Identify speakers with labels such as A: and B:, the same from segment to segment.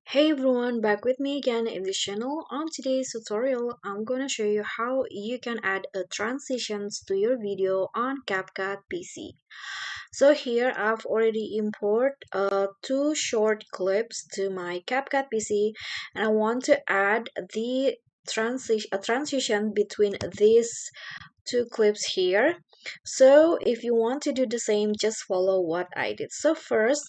A: Hey everyone, back with me again in this channel. On today's tutorial, I'm going to show you how you can add transitions to your video on CapCut PC. So here I've already imported two short clips to my CapCut PC, and I want to add the transition between these two clips here. So if you want to do the same, just follow what I did. So first,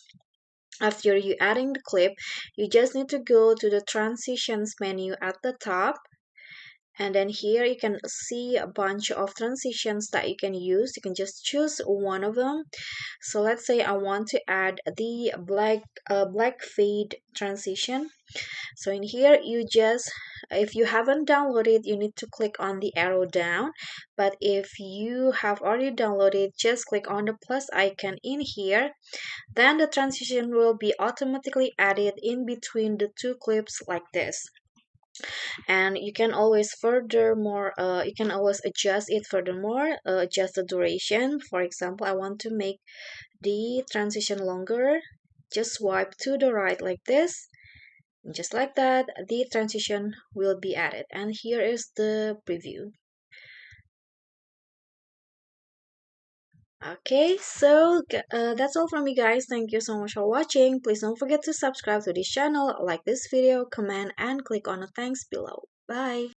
A: after you adding the clip, you just need to go to the transitions menu at the top, and then here you can see a bunch of transitions that you can use. You can just choose one of them. So let's say I want to add the black fade transition. So in here, if you haven't downloaded, you need to click on the arrow down. But if you have already downloaded, just click on the plus icon in here. Then the transition will be automatically added in between the two clips like this. And you can always adjust it furthermore, adjust the duration. For example, I want to make the transition longer. Just swipe to the right like this. Just like that, the transition will be added. And here is the preview. Okay, so that's all from me, guys. Thank you so much for watching. Please don't forget to subscribe to this channel, like this video, comment, and click on the thanks below. Bye.